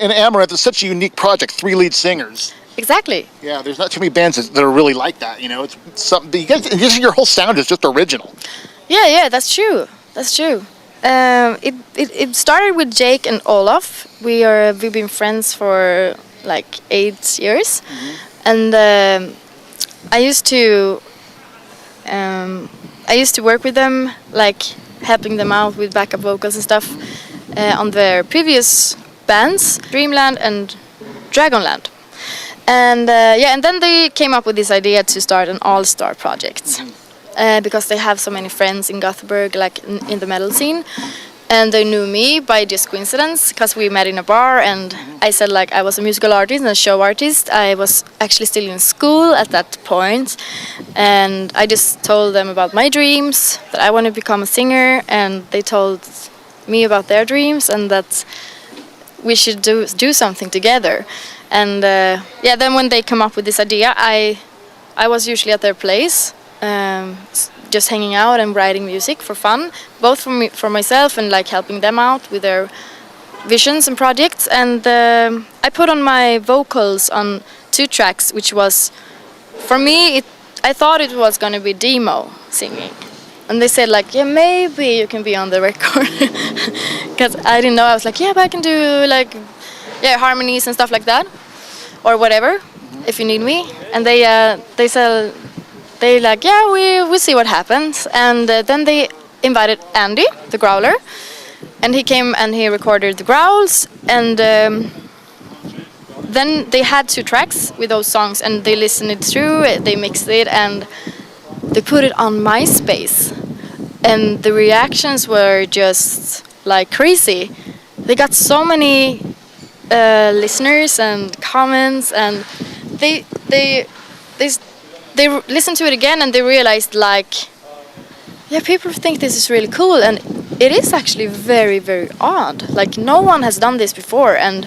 And Amaranth is such a unique project, 3 lead singers. Exactly. Yeah, there's not too many bands that are really like that, you know. It's something, you guys, your whole sound is just original. Yeah, that's true. That's true. It started with Jake and Olaf. We've been friends for like 8 years, and I used to work with them, like helping them out with backup vocals and stuff on their previous bands, Dreamland and Dragonland. And and then they came up with this idea to start an all-star project because they have so many friends in Gothenburg, like in the metal scene. And they knew me by just coincidence because we met in a bar, and I said like I was a musical artist and a show artist. I was actually still in school at that point, and I just told them about my dreams, that I want to become a singer, and they told me about their dreams and that we should do something together. And then when they come up with this idea, I was usually at their place, just hanging out and writing music for fun, both for myself and like helping them out with their visions and projects. And I put on my vocals on 2 tracks, which was, for me, I thought it was going to be demo singing. And they said like, yeah, maybe you can be on the record. Because I didn't know. I was like, yeah, but I can do like, harmonies and stuff like that, or whatever, if you need me. And they said, they like, yeah, we'll see what happens. And then they invited Andy, the growler, and he came and he recorded the growls. And then they had 2 tracks with those songs, and they listened it through, they mixed it, and they put it on MySpace. And the reactions were just like crazy. They got so many listeners and comments, and they listened to it again, and they realized like, yeah, people think this is really cool, and it is actually very, very odd. Like no one has done this before, and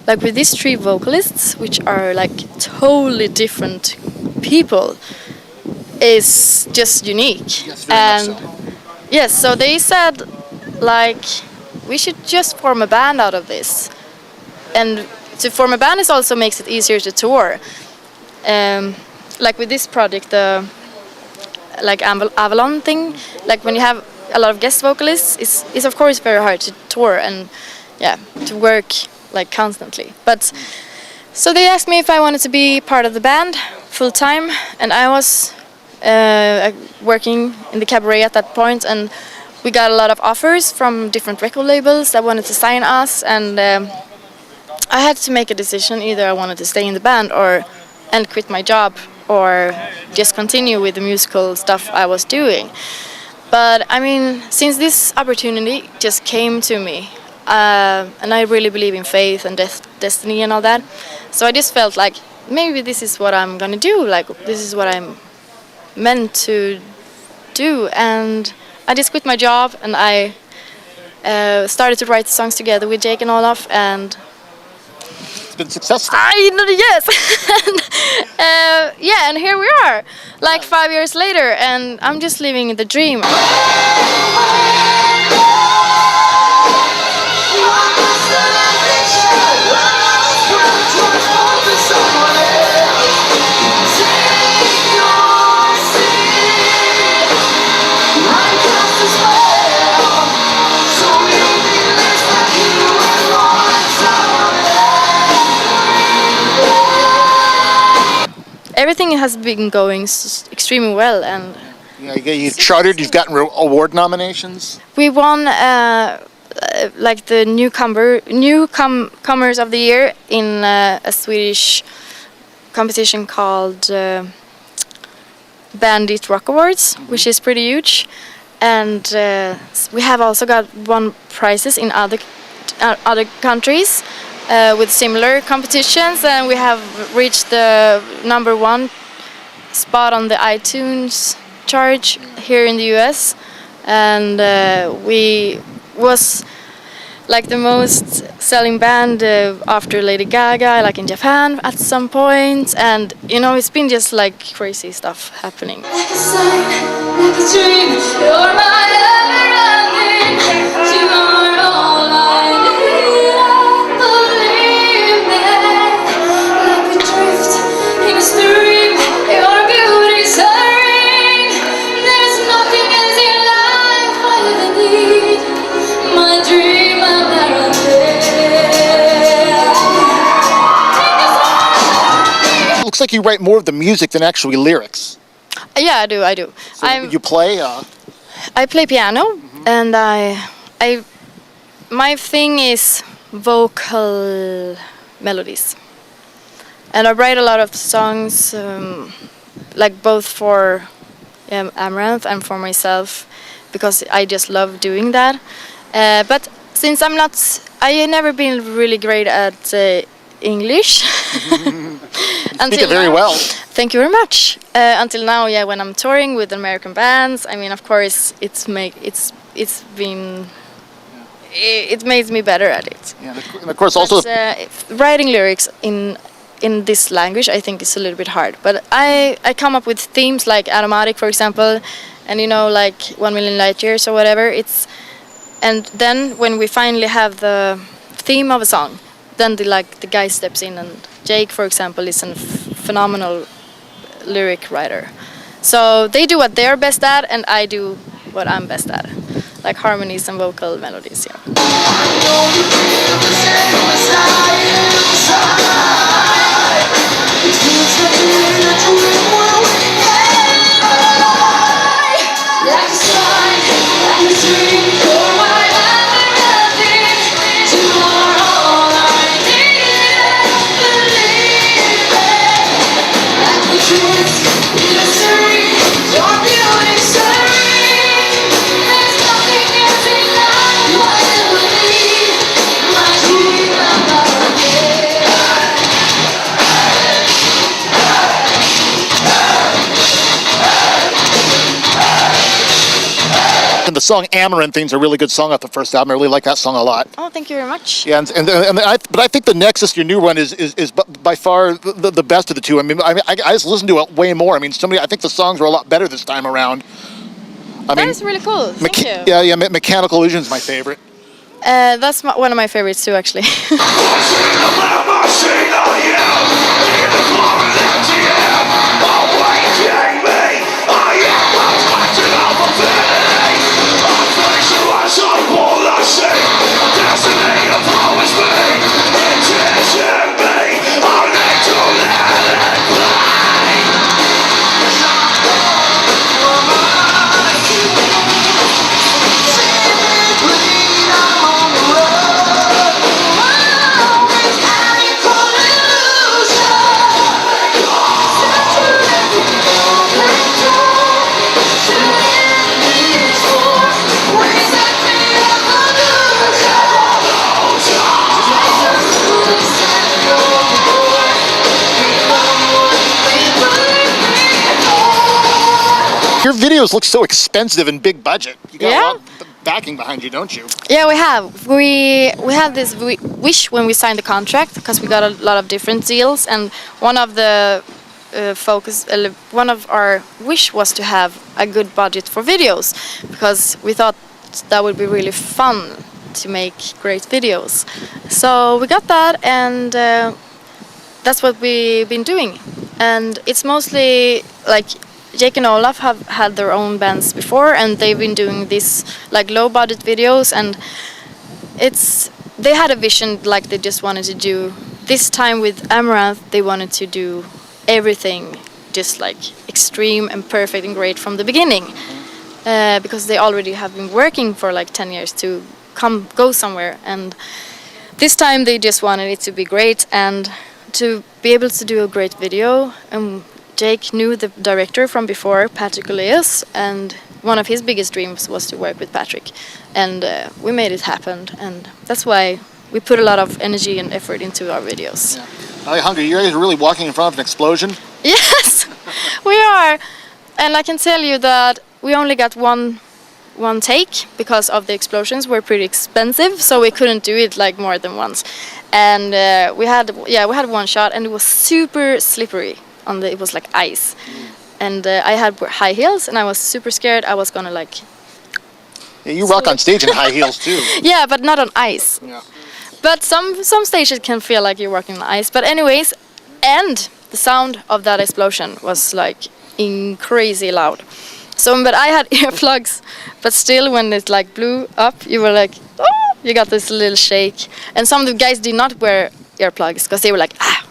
like with these 3 vocalists, which are like totally different people, is just unique. Yes, very much so. Yes, so they said like we should just form a band out of this. And to form a band also makes it easier to tour. Like with this project, like Avalon thing, like when you have a lot of guest vocalists, it's of course very hard to tour and to work like constantly. But so they asked me if I wanted to be part of the band full time, and I was working in the cabaret at that point, and we got a lot of offers from different record labels that wanted to sign us, and I had to make a decision. Either I wanted to stay in the band and quit my job, or just continue with the musical stuff I was doing. But I mean, since this opportunity just came to me, and I really believe in faith and destiny and all that, so I just felt like maybe this is what I'm gonna do, like this is what I'm meant to do. And I just quit my job, and I started to write songs together with Jake and Olaf, and it's been successful. Yes. And and here we are, like 5 years later, and I'm just living the dream. Everything has been going extremely well, and you've charted. You've gotten award nominations. We won like the newcomers of the year in a Swedish competition called Bandit Rock Awards, which is pretty huge. And we have also won prizes in other countries with similar competitions, and we have reached the #1 spot on the iTunes chart here in the US, and we was like the most selling band after Lady Gaga, like in Japan at some point. And you know, it's been just like crazy stuff happening. Like a sign, like a dream, you're my ever-ending, you are all I need, I believe. you write more of the music than actually lyrics. Yeah, I do. So you play? I play piano, and my thing is vocal melodies, and I write a lot of songs, like both for Amaranth and for myself, because I just love doing that. But since I have never been really great at English. Speak it very well. Thank you very much. Until now, yeah, when I'm touring with American bands, I mean, of course, it makes me better at it. Yeah, and of course also Writing lyrics in this language, I think, is a little bit hard. But I come up with themes like Automatic, for example, and like 1 Million Light Years or whatever. And then when we finally have the theme of a song, then the guy steps in, and Jake, for example, is a phenomenal lyric writer. So they do what they're best at, and I do what I'm best at, like harmonies and vocal melodies. Yeah. And the song Amaranth Thing's a really good song off the first album. I really like that song a lot. Oh, thank you very much. Yeah, but I think the Nexus, your new one, is by far the best of the two. I mean, I just listened to it way more. I mean, I think the songs were a lot better this time around. That is really cool. Thank you. Yeah. Mechanical Illusion's my favorite. That's one of my favorites too, actually. Your videos look so expensive and big budget. You got a lot of backing behind you, don't you? Yeah, we have. We had this wish when we signed the contract, because we got a lot of different deals, and one of the one of our wish was to have a good budget for videos, because we thought that would be really fun to make great videos. So we got that, and that's what we've been doing. And it's mostly like Jake and Olaf have had their own bands before, and they've been doing these like low budget videos, and they had a vision, like they just wanted to do this time with Amaranth. They wanted to do everything just like extreme and perfect and great from the beginning, because they already have been working for like 10 years to go somewhere, and this time they just wanted it to be great and to be able to do a great video. And Jake knew the director from before, Patrick Elize, and one of his biggest dreams was to work with Patrick, and we made it happen, and that's why we put a lot of energy and effort into our videos. Yeah. Alejandro, you guys are really walking in front of an explosion? Yes, we are, and I can tell you that we only got one take because of the explosions were pretty expensive, so we couldn't do it like more than once, and we had one shot, and it was super slippery. It was like ice, and I had high heels, and I was super scared I was gonna like. Yeah, you rock on stage in high heels too. Yeah, but not on ice. Yeah. But some stages can feel like you're walking on ice. But anyways, and the sound of that explosion was like crazy loud. So, but I had earplugs, but still, when it like blew up, you were like, oh, you got this little shake. And some of the guys did not wear earplugs because they were like, ah.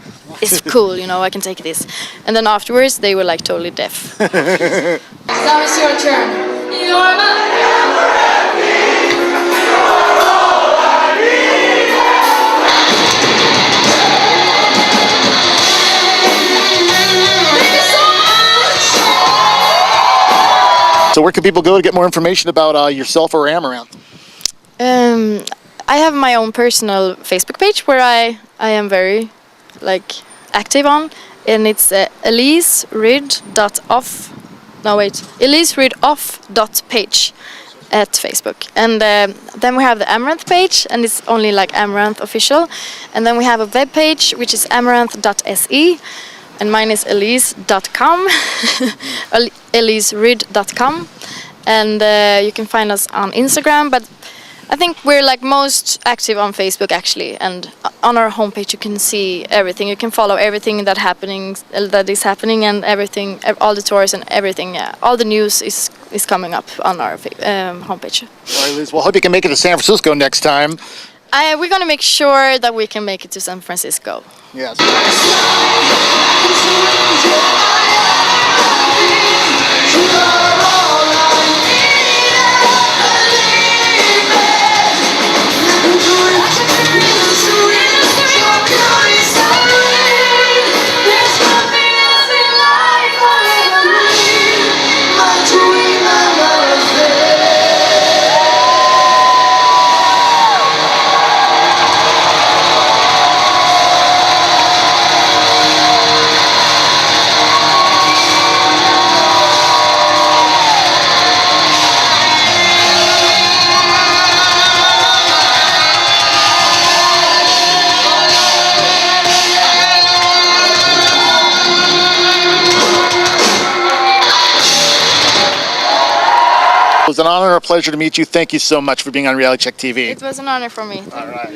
it's cool, you know, I can take this. And then afterwards, they were like totally deaf. Now it's your turn. You're my Thank you so much. So where can people go to get more information about yourself or Amaranth? I have my own personal Facebook page where I am very like active on, and it's Elize Ryd.off. No wait, Elize Ryd.off.page at Facebook. And then we have the Amaranth page, and it's only like Amaranth official. And then we have a web page which is amaranth.se, and mine is elize.com, eliseryd.com. And you can find us on Instagram, but I think we're like most active on Facebook actually, and on our homepage you can see everything. You can follow everything that is happening, and everything, all the tours and everything. Yeah, all the news is coming up on our homepage. All right, Liz. Well, I hope you can make it to San Francisco next time. We're gonna make sure that we can make it to San Francisco. Yes. It was an honor and a pleasure to meet you. Thank you so much for being on Reality Check TV. It was an honor for me. All right.